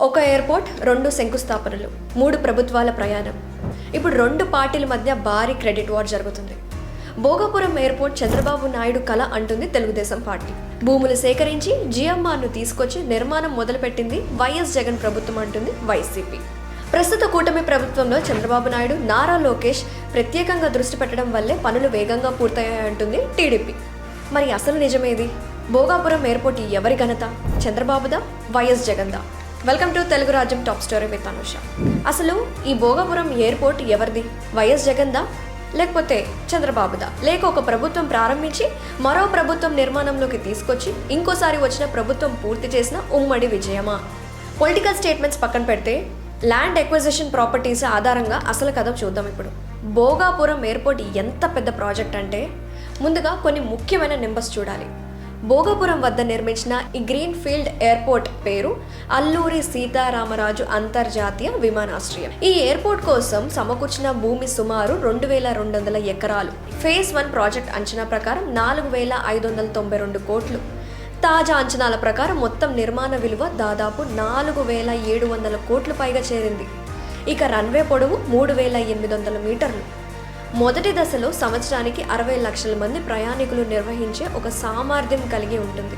ఒక ఎయిర్పోర్ట్, 2 శంకుస్థాపనలు, 3 ప్రభుత్వాల ప్రయాణం. ఇప్పుడు 2 పార్టీల మధ్య భారీ క్రెడిట్ వార్ జరుగుతుంది. భోగాపురం ఎయిర్పోర్ట్ చంద్రబాబు నాయుడు కల అంటుంది తెలుగుదేశం పార్టీ. భూములు సేకరించి జిఎంఆర్ను తీసుకొచ్చి నిర్మాణం మొదలుపెట్టింది వైఎస్ జగన్ ప్రభుత్వం అంటుంది వైసీపీ. ప్రస్తుత కూటమి ప్రభుత్వంలో చంద్రబాబు నాయుడు, నారా లోకేష్ ప్రత్యేకంగా దృష్టి పెట్టడం వల్లే పనులు వేగంగా పూర్తయ్యాయంటుంది టీడీపీ. మరి అసలు నిజమేది? భోగాపురం ఎయిర్పోర్ట్ ఎవరి ఘనత? చంద్రబాబుదా, వైఎస్ జగన్దా? వెల్కమ్ టు తెలుగు రాజ్యం టాప్ స్టోరీ విత్ అనుష. అసలు ఈ భోగాపురం ఎయిర్పోర్ట్ ఎవరిది? వైఎస్ జగన్దా, లేకపోతే చంద్రబాబుదా? లేక ఒక ప్రభుత్వం ప్రారంభించి మరో ప్రభుత్వం నిర్మాణంలోకి తీసుకొచ్చి ఇంకోసారి వచ్చిన ప్రభుత్వం పూర్తి చేసిన ఉమ్మడి విజయమా? పొలిటికల్ స్టేట్మెంట్స్ పక్కన పెడితే ల్యాండ్ ఎక్విజిషన్ ప్రాపర్టీస్ ఆధారంగా అసలు కథ చూద్దాం. ఇప్పుడు భోగాపురం ఎయిర్పోర్ట్ ఎంత పెద్ద ప్రాజెక్ట్ అంటే ముందుగా కొన్ని ముఖ్యమైన నెంబర్స్ చూడాలి. భోగాపురం వద్ద నిర్మించిన ఈ గ్రీన్ ఫీల్డ్ ఎయిర్పోర్ట్ పేరు అల్లూరి సీతారామరాజు అంతర్జాతీయ విమానాశ్రయం. ఈ ఎయిర్పోర్ట్ కోసం సమకూర్చిన భూమి సుమారు 2200 ఎకరాలు. ఫేజ్ 1 ప్రాజెక్ట్ అంచనా ప్రకారం 4592 కోట్లు. తాజా అంచనాల ప్రకారం మొత్తం నిర్మాణ విలువ దాదాపు 4700 కోట్లు పైగా చేరింది. ఇక రన్వే పొడవు 3800 మీటర్లు. మొదటి దశలో సంవత్సరానికి 60 లక్షల మంది ప్రయాణికులు నిర్వహించే ఒక సామర్థ్యం కలిగి ఉంటుంది.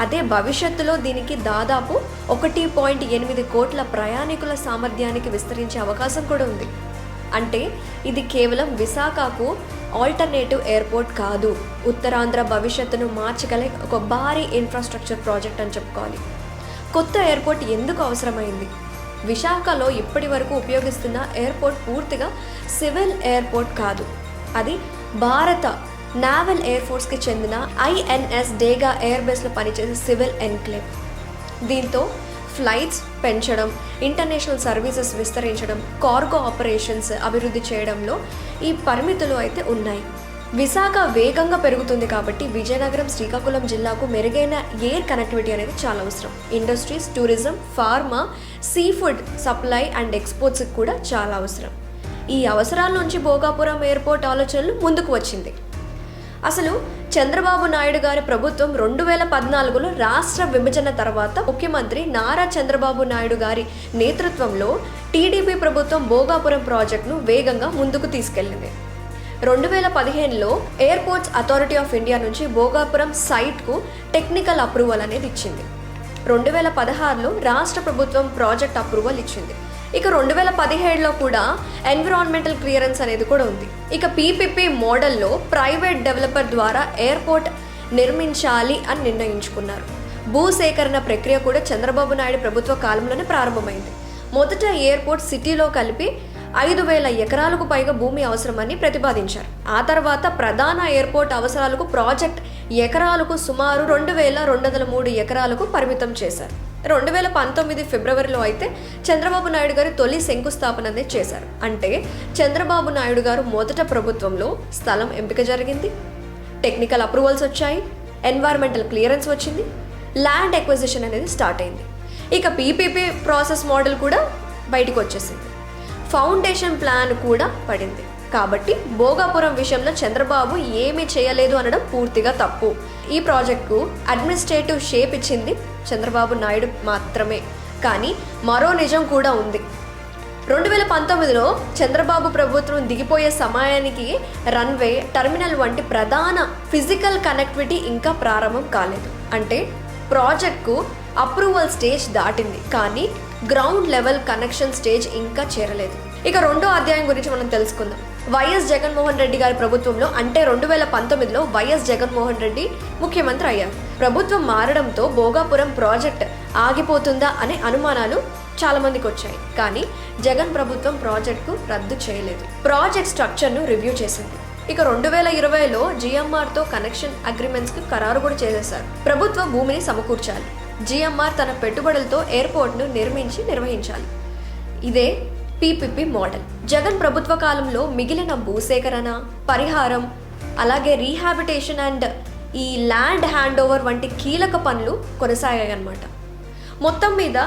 అదే భవిష్యత్తులో దీనికి దాదాపు 1.8 కోట్ల ప్రయాణికుల సామర్థ్యానికి విస్తరించే అవకాశం కూడా ఉంది. అంటే ఇది కేవలం విశాఖకు ఆల్టర్నేటివ్ ఎయిర్పోర్ట్ కాదు, ఉత్తరాంధ్ర భవిష్యత్తును మార్చగల ఒక భారీ ఇన్ఫ్రాస్ట్రక్చర్ ప్రాజెక్ట్ అని చెప్పుకోవాలి. కొత్త ఎయిర్పోర్ట్ ఎందుకు అవసరమైంది? విశాఖలో ఇప్పటి వరకు ఉపయోగిస్తున్న ఎయిర్పోర్ట్ పూర్తిగా సివిల్ ఎయిర్పోర్ట్ కాదు. అది భారత నావల్ ఎయిర్ ఫోర్స్కి చెందిన ఐఎన్ఎస్ డేగా ఎయిర్ బేస్లో పనిచేసే సివిల్ ఎన్క్లేవ్. దీంతో ఫ్లైట్స్ పెంచడం, ఇంటర్నేషనల్ సర్వీసెస్ విస్తరించడం, కార్గో ఆపరేషన్స్ అభివృద్ధి చేయడంలో ఈ పరిమితులు అయితే ఉన్నాయి. విశాఖ వేగంగా పెరుగుతుంది కాబట్టి విజయనగరం, శ్రీకాకుళం జిల్లాకు మెరుగైన ఎయిర్ కనెక్టివిటీ అనేది చాలా అవసరం. Industries, tourism, pharma, sea food supply and ఎక్స్పోర్ట్స్కి కూడా చాలా అవసరం. ఈ అవసరాల నుంచి భోగాపురం ఎయిర్పోర్ట్ ఆలోచనలు ముందుకు వచ్చింది. అసలు చంద్రబాబు నాయుడు గారి ప్రభుత్వం 2014లో రాష్ట్ర విభజన తర్వాత ముఖ్యమంత్రి నారా చంద్రబాబు నాయుడు గారి నేతృత్వంలో టీడీపీ ప్రభుత్వం భోగాపురం ప్రాజెక్టును వేగంగా ముందుకు తీసుకెళ్లింది. 2015లో ఎయిర్పోర్ట్స్ అథారిటీ ఆఫ్ ఇండియా నుంచి భోగాపురం సైట్కు టెక్నికల్ అప్రూవల్ అనేది ఇచ్చింది. 2016లో రాష్ట్ర ప్రభుత్వం ప్రాజెక్ట్ అప్రూవల్ ఇచ్చింది. ఇక 2017లో కూడా ఎన్విరాన్మెంటల్ క్లియరెన్స్ అనేది కూడా ఉంది. ఇక పీపీపీ మోడల్లో ప్రైవేట్ డెవలపర్ ద్వారా ఎయిర్పోర్ట్ నిర్మించాలి అని నిర్ణయించుకున్నారు. భూసేకరణ ప్రక్రియ కూడా చంద్రబాబు నాయుడు ప్రభుత్వ కాలంలోనే ప్రారంభమైంది. మొదట ఎయిర్పోర్ట్ సిటీలో కలిపి 5000 ఎకరాలకు పైగా భూమి అవసరమని ప్రతిపాదించారు. ఆ తర్వాత ప్రధాన ఎయిర్పోర్ట్ అవసరాలకు ప్రాజెక్ట్ ఎకరాలకు సుమారు 2203 ఎకరాలకు పరిమితం చేశారు. 2019 ఫిబ్రవరిలో అయితే చంద్రబాబు నాయుడు గారు తొలి శంకుస్థాపన అనేది చేశారు. అంటే చంద్రబాబు నాయుడు గారు మొదట ప్రభుత్వంలో స్థలం ఎంపిక జరిగింది, టెక్నికల్ అప్రూవల్స్ వచ్చాయి, ఎన్వైర్మెంటల్ క్లియరెన్స్ వచ్చింది, ల్యాండ్ ఎక్విజిషన్ అనేది స్టార్ట్ అయింది. ఇక పీపీపీ ప్రాసెస్ మోడల్ కూడా బయటకు వచ్చేసింది. ఫౌండేషన్ ప్లాన్ కూడా పడింది. కాబట్టి భోగాపురం విషయంలో చంద్రబాబు ఏమీ చేయలేదు అనడం పూర్తిగా తప్పు. ఈ ప్రాజెక్టుకు అడ్మినిస్ట్రేటివ్ షేప్ ఇచ్చింది చంద్రబాబు నాయుడు మాత్రమే. కానీ మరో నిజం కూడా ఉంది. 2019లో చంద్రబాబు ప్రభుత్వం దిగిపోయే సమయానికి రన్వే, టెర్మినల్ వంటి ప్రధాన ఫిజికల్ కనెక్టివిటీ ఇంకా ప్రారంభం కాలేదు. అంటే ప్రాజెక్టుకు అప్రూవల్ స్టేజ్ దాటింది, కానీ గ్రౌండ్ లెవెల్ కనెక్షన్ స్టేజ్ ఇంకా చేరలేదు. ఇక 2వ అధ్యాయం గురించి మనం తెలుసుకుందాం. వైఎస్ జగన్మోహన్ రెడ్డి గారి ప్రభుత్వంలో అంటే 2019లో వైఎస్ జగన్మోహన్ రెడ్డి ముఖ్యమంత్రి అయ్యారు. ప్రభుత్వం మారడంతో భోగాపురం ప్రాజెక్ట్ ఆగిపోతుందా అనే అనుమానాలు చాలా మందికి వచ్చాయి. కానీ జగన్ ప్రభుత్వం ప్రాజెక్టుకు రద్దు చేయలేదు. ప్రాజెక్ట్ స్ట్రక్చర్ను రివ్యూ చేసింది. ఇక 2020లో జిఎంఆర్తో కనెక్షన్ అగ్రిమెంట్స్కి ఖరారు కూడా చేసేశారు. ప్రభుత్వ భూమిని సమకూర్చాలి. జిఎంఆర్ తన పెట్టుబడులతో ఎయిర్పోర్ట్ను నిర్వహించాలి. ఇదే పీపీపీ మోడల్. జగన్ ప్రభుత్వ కాలంలో మిగిలిన భూసేకరణ, పరిహారం, అలాగే రీహాబిటేషన్ అండ్ ఈ ల్యాండ్ హ్యాండ్ ఓవర్ వంటి కీలక పనులు కొనసాగాయి అన్నమాట. మొత్తం మీద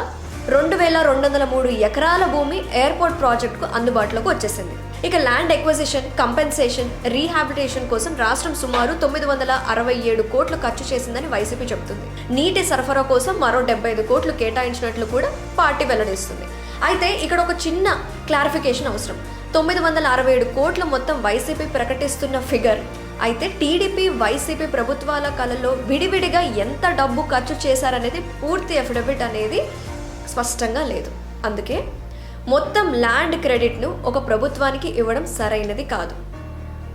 2203 ఎకరాల భూమి ఎయిర్పోర్ట్ ప్రాజెక్టుకు అందుబాటులోకి వచ్చేసింది. ఇక ల్యాండ్ ఎక్విజిషన్, కంపెన్సేషన్, రీహాబిలిటేషన్ కోసం రాష్ట్రం సుమారు 967 కోట్లు ఖర్చు చేసిందని వైసీపీ చెబుతుంది. నీటి సరఫరా కోసం మరో 75 కోట్లు కేటాయించినట్లు కూడా పార్టీ వెల్లడిస్తుంది. అయితే ఇక్కడ ఒక చిన్న క్లారిఫికేషన్ అవసరం. 967 కోట్ల మొత్తం వైసీపీ ప్రకటిస్తున్న ఫిగర్. అయితే టీడీపీ, వైసీపీ ప్రభుత్వాల కాలంలో విడివిడిగా ఎంత డబ్బు ఖర్చు చేశారనేది పూర్తి ఎఫిడవిట్ అనేది స్పష్టంగా లేదు. అందుకే మొత్తం ల్యాండ్ క్రెడిట్ను ఒక ప్రభుత్వానికి ఇవ్వడం సరైనది కాదు.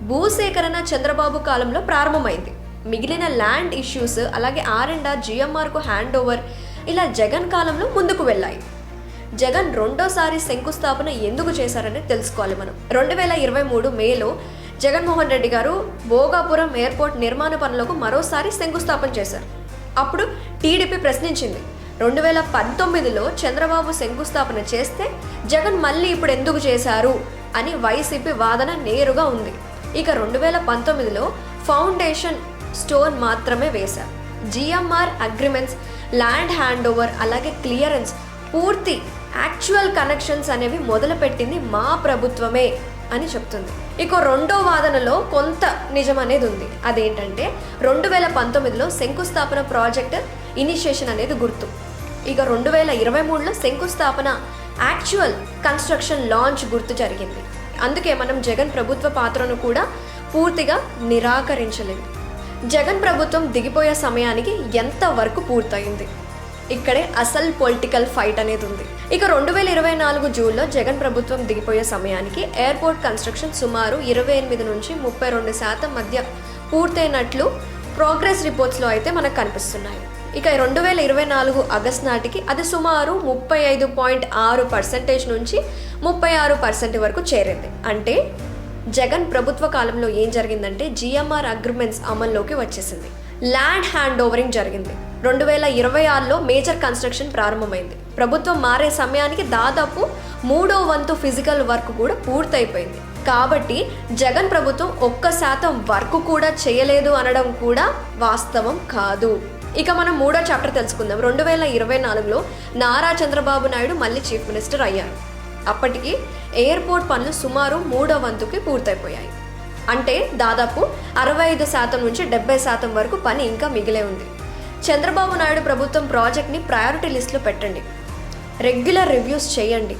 భూసేకరణ చంద్రబాబు కాలంలో ప్రారంభమైంది. మిగిలిన ల్యాండ్ ఇష్యూస్ అలాగే R&R, GMRకు హ్యాండ్ ఓవర్ ఇలా జగన్ కాలంలో ముందుకు వెళ్ళాయి. జగన్ రెండోసారి శంకుస్థాపన ఎందుకు చేశారని తెలుసుకోవాలి మనం. 2023 మేలో జగన్మోహన్ రెడ్డి గారు భోగాపురం ఎయిర్పోర్ట్ నిర్మాణ పనులకు మరోసారి శంకుస్థాపన చేశారు. అప్పుడు టీడీపీ ప్రశ్నించింది. 2019లో చంద్రబాబు శంకుస్థాపన చేస్తే జగన్ మళ్ళీ ఇప్పుడు ఎందుకు చేశారు అని వైసీపీ వాదన నేరుగా ఉంది. ఇక 2019లో ఫౌండేషన్ స్టోన్ మాత్రమే వేశారు. GMR agreements, land hand over అలాగే క్లియరెన్స్, పూర్తి యాక్చువల్ కనెక్షన్స్ అనేవి మొదలుపెట్టింది మా ప్రభుత్వమే అని చెప్తుంది. ఇక రెండో వాదనలో కొంత నిజం అనేది ఉంది. అదేంటంటే 2019లో శంకుస్థాపన ప్రాజెక్ట్ ఇనిషియేషన్ అనేది గుర్తు. ఇక 2023లో శంకుస్థాపన యాక్చువల్ కన్స్ట్రక్షన్ లాంచ్ గుర్తు జరిగింది. అందుకే మనం జగన్ ప్రభుత్వ పాత్రను కూడా పూర్తిగా నిరాకరించలేదు. జగన్ ప్రభుత్వం దిగిపోయే సమయానికి ఎంత వరకు పూర్తయింది? ఇక్కడే అసలు పొలిటికల్ ఫైట్ అనేది ఉంది. ఇక 2024 జూన్లో జగన్ ప్రభుత్వం దిగిపోయే సమయానికి ఎయిర్పోర్ట్ కన్స్ట్రక్షన్ సుమారు 28 నుంచి 32% మధ్య పూర్తయినట్లు ప్రోగ్రెస్ రిపోర్ట్స్లో అయితే మనకు కనిపిస్తున్నాయి. ఇక 2024 ఆగస్టు నాటికి అది సుమారు 35.6% నుంచి 36% వరకు చేరింది. అంటే జగన్ ప్రభుత్వ కాలంలో ఏం జరిగిందంటే GMR అగ్రిమెంట్స్ అమల్లోకి వచ్చేసింది. ల్యాండ్ హ్యాండ్ ఓవరింగ్ జరిగింది. 2026లో మేజర్ కన్స్ట్రక్షన్ ప్రారంభమైంది. ప్రభుత్వం మారే సమయానికి దాదాపు 3వ వంతు ఫిజికల్ వర్క్ కూడా పూర్తయిపోయింది. కాబట్టి జగన్ ప్రభుత్వం 1% వర్క్ కూడా చేయలేదు అనడం కూడా వాస్తవం కాదు. ఇక మనం 3వ చాప్టర్ తెలుసుకుందాం. 2024లో నారా చంద్రబాబు నాయుడు మళ్ళీ చీఫ్ మినిస్టర్ అయ్యారు. అప్పటికి ఎయిర్పోర్ట్ పనులు సుమారు 3వ వంతుకి పూర్తయిపోయాయి. అంటే దాదాపు 65% నుంచి 70% వరకు పని ఇంకా మిగిలే ఉంది. చంద్రబాబు నాయుడు ప్రభుత్వం ప్రాజెక్ట్ని ప్రయారిటీ లిస్టులో పెట్టండి, రెగ్యులర్ రివ్యూస్ చేయండి.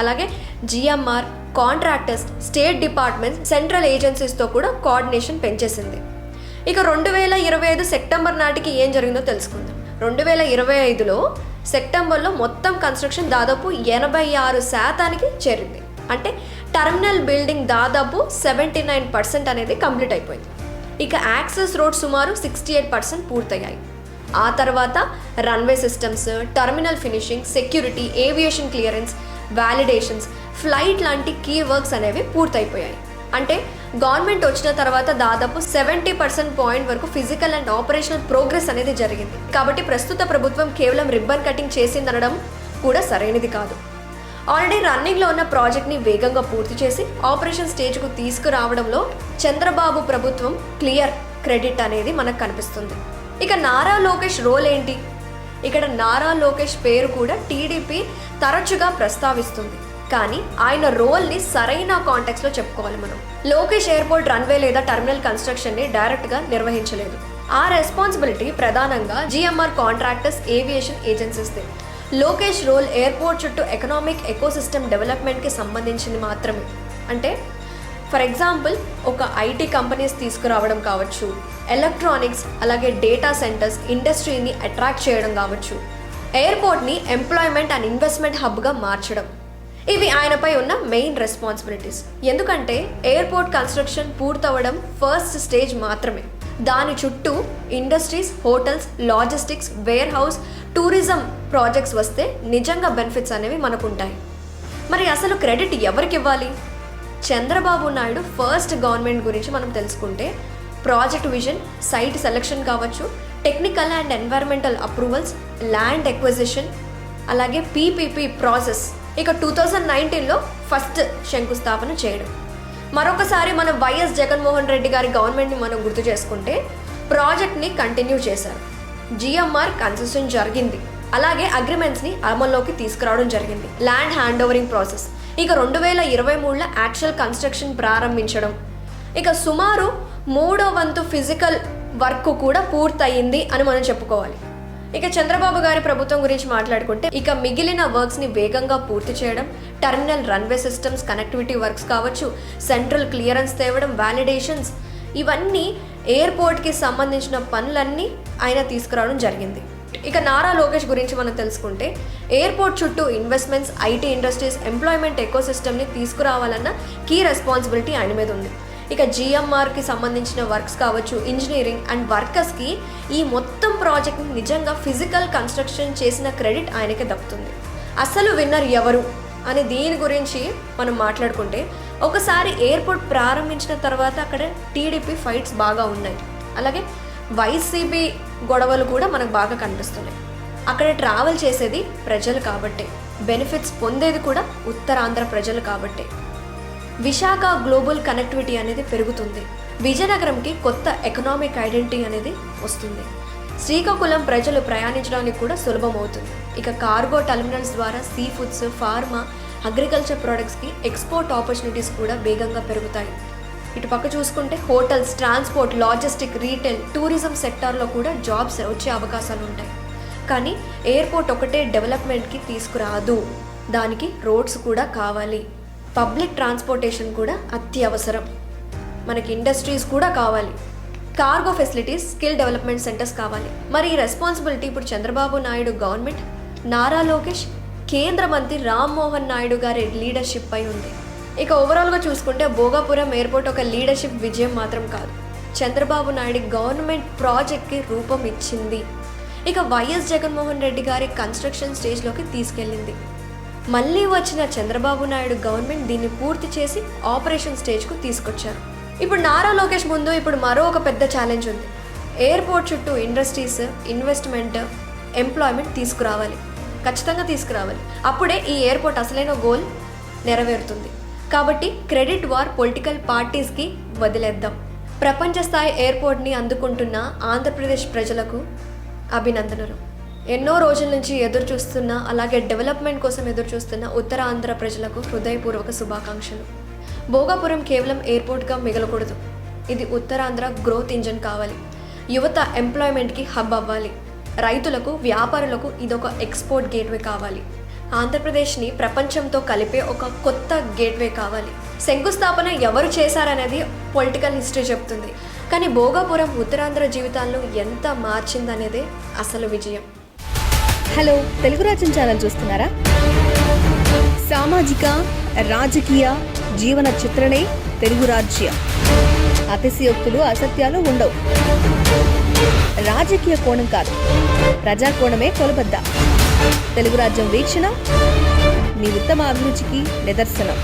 అలాగే GMR, contractors, state departments, central ఏజెన్సీస్తో కూడా కోఆర్డినేషన్ పెంచేసింది. ఇక 2025 సెప్టెంబర్ నాటికి ఏం జరిగిందో తెలుసుకుందాం. 2025లో సెప్టెంబర్లో మొత్తం కన్స్ట్రక్షన్ దాదాపు 86% చేరింది. అంటే టర్మినల్ బిల్డింగ్ దాదాపు 79% అనేది కంప్లీట్ అయిపోయింది. ఇక యాక్సెస్ రోడ్ సుమారు 68% పూర్తయ్యాయి. ఆ తర్వాత runway systems, terminal finishing, security, aviation clearance, validations, flight లాంటి కీ వర్క్స్ అనేవి పూర్తయిపోయాయి. అంటే గవర్నమెంట్ వచ్చిన తర్వాత దాదాపు 70% పాయింట్ వరకు ఫిజికల్ అండ్ ఆపరేషనల్ ప్రోగ్రెస్ అనేది జరిగింది. కాబట్టి ప్రస్తుత ప్రభుత్వం కేవలం రిబ్బన్ కటింగ్ చేసిందనడం కూడా సరైనది కాదు. ఆల్రెడీ రన్నింగ్లో ఉన్న ప్రాజెక్ట్ని వేగంగా పూర్తి చేసి ఆపరేషన్ స్టేజ్కు తీసుకురావడంలో చంద్రబాబు ప్రభుత్వం క్లియర్ క్రెడిట్ అనేది మనకు కనిపిస్తుంది. ఇక నారా లోకేష్ రోల్ ఏంటి? ఇక్కడ నారా లోకేష్ పేరు కూడా టీడీపీ తరచుగా ప్రస్తావిస్తుంది. కానీ ఆయన రోల్ని సరైన కాంటెక్స్లో చెప్పుకోవాలి మనం. లోకేష్ ఎయిర్పోర్ట్ రన్వే లేదా టర్మినల్ కన్స్ట్రక్షన్ని డైరెక్ట్గా నిర్వహించలేదు. ఆ రెస్పాన్సిబిలిటీ ప్రధానంగా GMR కాంట్రాక్టర్స్, ఏవియేషన్ ఏజెన్సీస్దే. లోకేష్ రోల్ ఎయిర్పోర్ట్ చుట్టూ ఎకనామిక్ ఎకోసిస్టమ్ డెవలప్మెంట్కి సంబంధించింది మాత్రమే. అంటే ఫర్ ఎగ్జాంపుల్ ఒక IT కంపెనీస్ తీసుకురావడం కావచ్చు, ఎలక్ట్రానిక్స్ అలాగే డేటా సెంటర్స్ ఇండస్ట్రీని అట్రాక్ట్ చేయడం కావచ్చు, ఎయిర్పోర్ట్ని ఎంప్లాయ్మెంట్ అండ్ ఇన్వెస్ట్మెంట్ హబ్గా మార్చడం, ఇవి ఆయనపై ఉన్న మెయిన్ రెస్పాన్సిబిలిటీస్. ఎందుకంటే ఎయిర్పోర్ట్ కన్స్ట్రక్షన్ పూర్తవడం ఫస్ట్ స్టేజ్ మాత్రమే. దాని చుట్టూ industries, hotels, logistics, warehouse, tourism projects వస్తే నిజంగా బెనిఫిట్స్ అనేవి మనకు ఉంటాయి. మరి అసలు క్రెడిట్ ఎవరికి ఇవ్వాలి? చంద్రబాబు నాయుడు ఫస్ట్ గవర్నమెంట్ గురించి మనం తెలుసుకుంటే ప్రాజెక్ట్ విజన్, సైట్ సెలెక్షన్ కావచ్చు, technical and environmental approvals, land acquisition, అలాగే PPP ప్రాసెస్. ఇక 2019లో ఫస్ట్ శంకుస్థాపన చేయడం. మరొకసారి మన వైఎస్ జగన్మోహన్ రెడ్డి గారి గవర్నమెంట్ని మనం గుర్తు చేసుకుంటే ప్రాజెక్ట్ని కంటిన్యూ చేశారు. GMR కన్సెషన్ జరిగింది. అలాగే అగ్రిమెంట్స్ని అమల్లోకి తీసుకురావడం జరిగింది. ల్యాండ్ హ్యాండ్ ఓవరింగ్ ప్రాసెస్, ఇక 2023లో యాక్చువల్ కన్స్ట్రక్షన్ ప్రారంభించడం, ఇక సుమారు 3/4 ఫిజికల్ వర్క్ కూడా పూర్తయింది అని మనం చెప్పుకోవాలి. ఇక చంద్రబాబు గారి ప్రభుత్వం గురించి మాట్లాడుకుంటే ఇక మిగిలిన వర్క్స్ని వేగంగా పూర్తి చేయడం, terminal runway systems connectivity works కావచ్చు, సెంట్రల్ క్లియరెన్స్ తేవడం, వ్యాలిడేషన్స్, ఇవన్నీ ఎయిర్పోర్ట్కి సంబంధించిన పనులన్నీ ఆయన తీసుకురావడం జరిగింది. ఇక నారా లోకేష్ గురించి మనం తెలుసుకుంటే ఎయిర్పోర్ట్ చుట్టూ ఇన్వెస్ట్మెంట్స్, ఐటీ ఇండస్ట్రీస్, ఎంప్లాయ్మెంట్ ఎకోసిస్టమ్ని తీసుకురావాలన్న కీ రెస్పాన్సిబిలిటీ ఆయన మీద ఉంది. ఇక జిఎంఆర్కి సంబంధించిన వర్క్స్ కావచ్చు, ఇంజనీరింగ్ అండ్ వర్కర్స్కి ఈ మొత్తం ప్రాజెక్ట్ని నిజంగా ఫిజికల్ కన్స్ట్రక్షన్ చేసిన క్రెడిట్ ఆయనకే దక్కుతుంది. అసలు విన్నర్ ఎవరు అని దీని గురించి మనం మాట్లాడుకుంటే ఒకసారి ఎయిర్పోర్ట్ ప్రారంభించిన తర్వాత అక్కడ టీడీపీ ఫైట్స్ బాగా ఉన్నాయి, అలాగే వైసీపీ గొడవలు కూడా మనకు బాగా కనిపిస్తున్నాయి. అక్కడ ట్రావెల్ చేసేది ప్రజలు కాబట్టే, బెనిఫిట్స్ పొందేది కూడా ఉత్తరాంధ్ర ప్రజలు కాబట్టే. విశాఖ గ్లోబల్ కనెక్టివిటీ అనేది పెరుగుతుంది, విజయనగరంకి కొత్త ఎకనామిక్ ఐడెంటిటీ అనేది వస్తుంది, శ్రీకాకుళం ప్రజలు ప్రయాణించడానికి కూడా సులభం అవుతుంది. ఇక కార్గో టెర్మినల్స్ ద్వారా సీ ఫుడ్స్, ఫార్మా, అగ్రికల్చర్ ప్రొడక్ట్స్కి ఎక్స్పోర్ట్ ఆపర్చునిటీస్ కూడా వేగంగా పెరుగుతాయి. ఇటు పక్క చూసుకుంటే hotels, transport, logistic, retail, tourism సెక్టార్లో కూడా జాబ్స్ వచ్చే అవకాశాలు ఉంటాయి. కానీ ఎయిర్పోర్ట్ ఒకటే డెవలప్మెంట్కి తీసుకురాదు, దానికి రోడ్స్ కూడా కావాలి, పబ్లిక్ ట్రాన్స్పోర్టేషన్ కూడా అత్యవసరం, మనకి ఇండస్ట్రీస్ కూడా కావాలి, cargo facilities, skill development centres కావాలి. మరి ఈ రెస్పాన్సిబిలిటీ ఇప్పుడు చంద్రబాబు నాయుడు గవర్నమెంట్, నారా లోకేష్, కేంద్ర మంత్రి రామ్మోహన్ నాయుడు గారి లీడర్షిప్ పై ఉంది. ఇక ఓవరాల్గా చూసుకుంటే భోగాపురం ఎయిర్పోర్ట్ ఒక లీడర్షిప్ విజయం మాత్రం కాదు, చంద్రబాబు నాయుడు గవర్నమెంట్ ప్రాజెక్ట్కి రూపం ఇచ్చింది. ఇక వైఎస్ జగన్మోహన్ రెడ్డి గారి కన్స్ట్రక్షన్ స్టేజ్లోకి తీసుకెళ్ళింది. మళ్ళీ వచ్చిన చంద్రబాబు నాయుడు గవర్నమెంట్ దీన్ని పూర్తి చేసి ఆపరేషన్ స్టేజ్కు తీసుకొచ్చారు. ఇప్పుడు నారా లోకేష్ ముందు ఇప్పుడు మరో ఒక పెద్ద ఛాలెంజ్ ఉంది. ఎయిర్పోర్ట్ చుట్టూ ఇండస్ట్రీస్, ఇన్వెస్ట్మెంట్, ఎంప్లాయ్మెంట్ తీసుకురావాలి, ఖచ్చితంగా తీసుకురావాలి. అప్పుడే ఈ ఎయిర్పోర్ట్ అసలైన గోల్ నెరవేరుతుంది. కాబట్టి క్రెడిట్ వార్ పొలిటికల్ పార్టీస్కి వదిలేద్దాం. ప్రపంచ స్థాయి ఎయిర్పోర్ట్ని అందుకుంటున్న ఆంధ్రప్రదేశ్ ప్రజలకు అభినందనలు. ఎన్నో రోజుల నుంచి ఎదురు చూస్తున్న, అలాగే డెవలప్మెంట్ కోసం ఎదురు చూస్తున్న ఉత్తరాంధ్ర ప్రజలకు హృదయపూర్వక శుభాకాంక్షలు. భోగాపురం కేవలం ఎయిర్పోర్ట్గా మిగలకూడదు, ఇది ఉత్తరాంధ్ర గ్రోత్ ఇంజన్ కావాలి. యువత ఎంప్లాయ్మెంట్కి హబ్ అవ్వాలి, రైతులకు, వ్యాపారులకు ఇదొక ఎక్స్పోర్ట్ గేట్వే కావాలి, ఆంధ్రప్రదేశ్ని ప్రపంచంతో కలిపే ఒక కొత్త గేట్వే కావాలి. శంకుస్థాపన ఎవరు చేశారనేది పొలిటికల్ హిస్టరీ చెప్తుంది, కానీ భోగాపురం ఉత్తరాంధ్ర జీవితాలను ఎంత మార్చిందనేదే అసలు విజయం. హలో, తెలుగు రాజ్యం ఛానల్ చూస్తున్నారా? సామాజిక, రాజకీయ జీవన చిత్రణే తెలుగు రాజ్యం. అతిశయోక్తులు, అసత్యాలు ఉండవు. రాజకీయ కోణం కాదు, ప్రజా కోణమే కొలబద్ద. తెలుగు రాజ్యం వీక్షణ మీ ఉత్తమ అభిరుచికి నిదర్శనం.